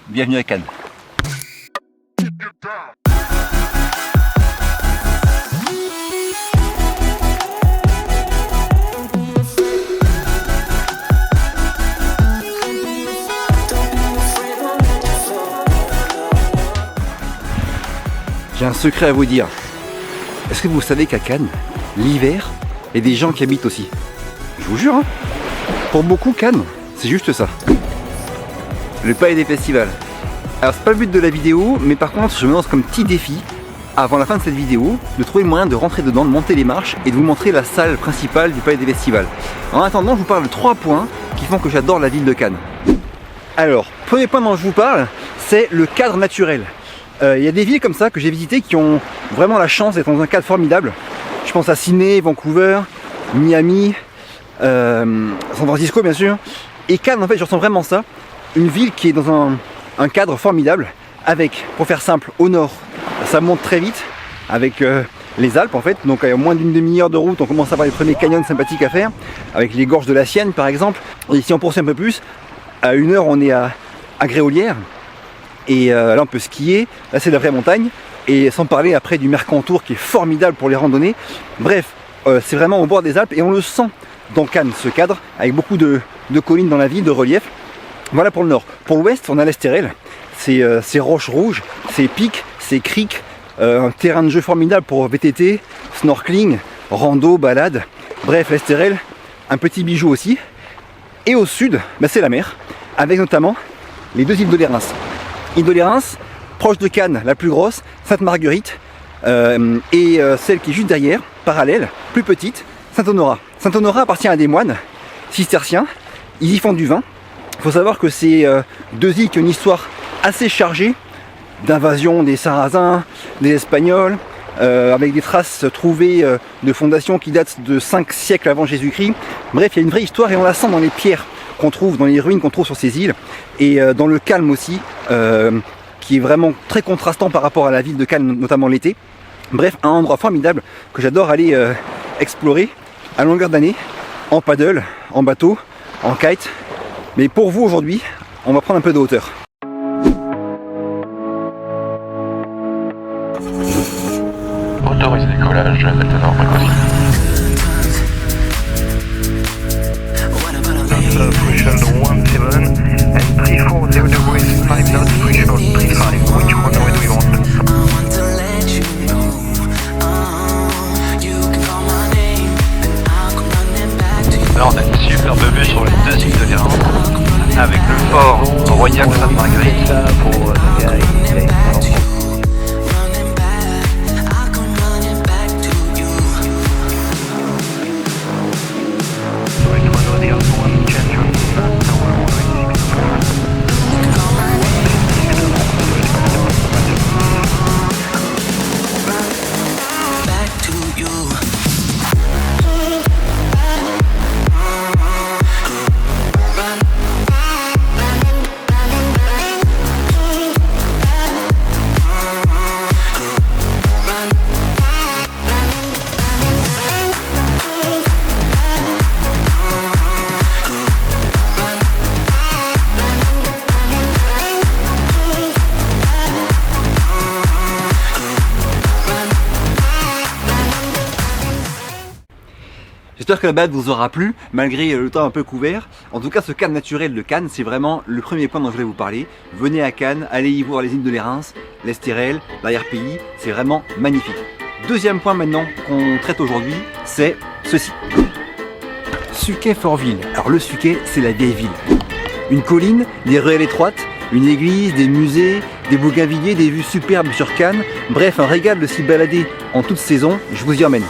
bienvenue à Cannes. J'ai un secret à vous dire. Est-ce que vous savez qu'à Cannes, l'hiver, il y a des gens qui habitent aussi? Je vous jure, hein. Pour beaucoup, Cannes, c'est juste ça. Le palais des festivals. Alors c'est pas le but de la vidéo, mais par contre je me lance comme petit défi, avant la fin de cette vidéo, de trouver le moyen de rentrer dedans, de monter les marches et de vous montrer la salle principale du palais des festivals. En attendant, je vous parle de 3 points qui font que j'adore la ville de Cannes. Alors, premier point dont je vous parle, c'est le cadre naturel. Il y a des villes comme ça que j'ai visitées qui ont vraiment la chance d'être dans un cadre formidable. Je pense à Sydney, Vancouver, Miami, San Francisco bien sûr. Et Cannes, en fait, je ressens vraiment ça. Une ville qui est dans un cadre formidable avec, pour faire simple, au nord, ça monte très vite avec les Alpes en fait. Donc à moins d'une demi-heure de route, on commence à avoir les premiers canyons sympathiques à faire avec les gorges de la Sienne par exemple. Et si on poursuit un peu plus, à 1 heure on est à Gréolières. Et là on peut skier, là c'est de la vraie montagne, et sans parler après du Mercantour qui est formidable pour les randonnées. Bref, c'est vraiment au bord des Alpes et on le sent dans Cannes, ce cadre, avec beaucoup de collines dans la ville, de relief. Voilà pour le nord. Pour l'ouest, on a l'Estérel, ces roches rouges, ces pics, ces criques, un terrain de jeu formidable pour VTT, snorkeling, rando, balade. Bref, l'Estérel, un petit bijou aussi. Et au sud, bah, c'est la mer, avec notamment les 2 îles de Lérins. Île de Lérins, proche de Cannes, la plus grosse, Sainte-Marguerite, et celle qui est juste derrière, parallèle, plus petite, Saint-Honorat. Saint-Honorat appartient à des moines cisterciens, ils y font du vin. Il faut savoir que c'est 2 îles qui ont une histoire assez chargée d'invasion des Sarrasins, des Espagnols, avec des traces trouvées de fondations qui datent de 5 siècles avant Jésus-Christ. Bref, il y a une vraie histoire et on la sent dans les pierres qu'on trouve, dans les ruines qu'on trouve sur ces îles, et dans le calme aussi, qui est vraiment très contrastant par rapport à la ville de Cannes, notamment l'été. Bref, un endroit formidable que j'adore aller explorer à longueur d'année, en paddle, en bateau, en kite. Mais pour vous aujourd'hui, on va prendre un peu de hauteur. Autorise décollage maintenant, précaution. Threshold 17 and 340 degrees, 5 knots, threshold 35. Which runway do you want? Alors on a une superbe vue sur les 2 îles de Lérins, avec le fort Royal Sainte-Marguerite. J'espère que la balade vous aura plu, malgré le temps un peu couvert. En tout cas, ce cadre naturel de Cannes, c'est vraiment le premier point dont je voulais vous parler. Venez à Cannes, allez y voir les îles de Lérins, l'Estérel, l'arrière-pays, c'est vraiment magnifique. Deuxième point maintenant qu'on traite aujourd'hui, c'est ceci. Suquet-Fortville. Alors le Suquet, c'est la vieille ville. Une colline, des ruelles étroites, une église, des musées, des bougainvilliers, des vues superbes sur Cannes. Bref, un régal de s'y balader en toute saison, je vous y emmène.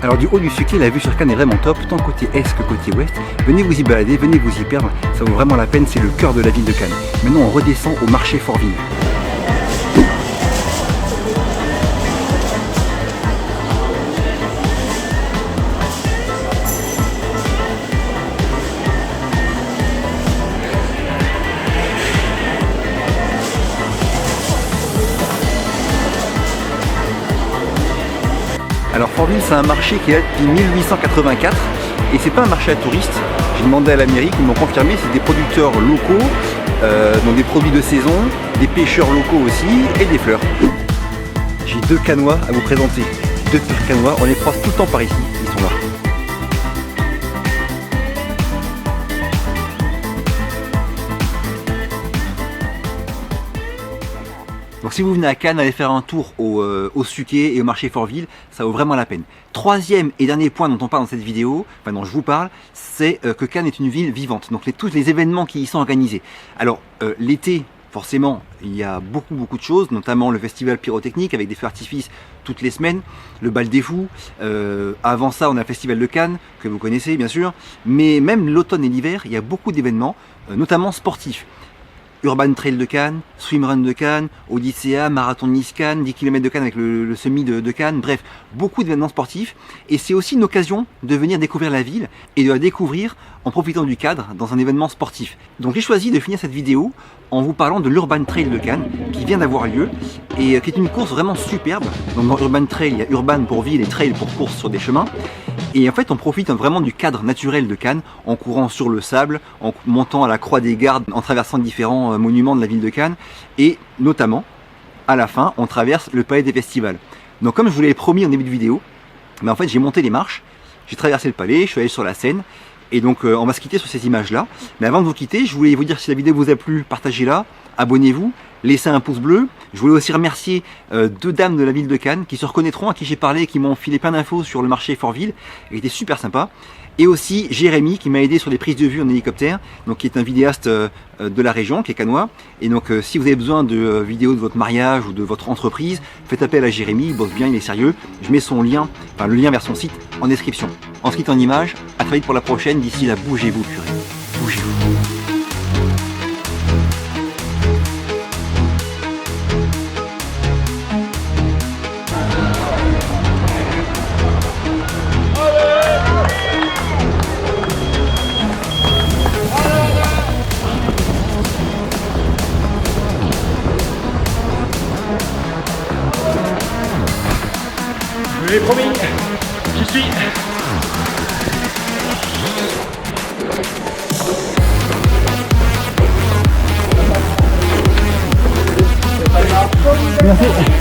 Alors du haut du Suquet, la vue sur Cannes est vraiment top, tant côté est que côté ouest. Venez vous y balader, venez vous y perdre, ça vaut vraiment la peine, c'est le cœur de la ville de Cannes. Maintenant on redescend au marché Fortville. Alors Fortville, c'est un marché qui est là depuis 1884 et c'est pas un marché à touristes. J'ai demandé à la mairie, ils m'ont confirmé, c'est des producteurs locaux, donc des produits de saison, des pêcheurs locaux aussi et des fleurs. J'ai 2 canois à vous présenter. 2 canois, on les croise tout le temps par ici, ils sont là. Donc si vous venez à Cannes, allez faire un tour au Suquet et au marché Fortville, ça vaut vraiment la peine. Troisième et dernier point dont on parle dans cette vidéo, enfin dont je vous parle, c'est que Cannes est une ville vivante. Donc tous les événements qui y sont organisés. Alors l'été, forcément, il y a beaucoup de choses, notamment le festival pyrotechnique avec des feux d'artifice toutes les semaines, le bal des fous. Avant ça, on a le festival de Cannes, que vous connaissez bien sûr. Mais même l'automne et l'hiver, il y a beaucoup d'événements, notamment sportifs. Urban Trail de Cannes, Swimrun de Cannes, Odyssea, Marathon de Nice Cannes, 10 km de Cannes avec le semi de Cannes, bref, beaucoup d'événements sportifs. Et c'est aussi une occasion de venir découvrir la ville et de la découvrir en profitant du cadre dans un événement sportif. Donc j'ai choisi de finir cette vidéo en vous parlant de l'Urban Trail de Cannes qui vient d'avoir lieu et qui est une course vraiment superbe. Donc dans Urban Trail, il y a Urban pour ville et Trail pour course sur des chemins. Et en fait, on profite vraiment du cadre naturel de Cannes en courant sur le sable, en montant à la Croix des Gardes, en traversant différents monuments de la ville de Cannes. Et notamment, à la fin, on traverse le palais des festivals. Donc comme je vous l'avais promis en début de vidéo, en fait j'ai monté les marches, j'ai traversé le palais, je suis allé sur la Seine. Et donc on va se quitter sur ces images-là. Mais avant de vous quitter, je voulais vous dire si la vidéo vous a plu, partagez-la, abonnez-vous, laissez un pouce bleu. Je voulais aussi remercier 2 dames de la ville de Cannes qui se reconnaîtront, à qui j'ai parlé et qui m'ont filé plein d'infos sur le marché Fortville. Et était super sympa. Et aussi Jérémy qui m'a aidé sur les prises de vue en hélicoptère, donc qui est un vidéaste de la région, qui est cannois. Et donc si vous avez besoin de vidéos de votre mariage ou de votre entreprise, faites appel à Jérémy, il bosse bien, il est sérieux. Je mets son lien, enfin le lien vers son site en description. On se quitte en images, à très vite pour la prochaine, d'ici là bougez-vous purée, bougez-vous. Je vous l'ai promis, j'y suis. Merci.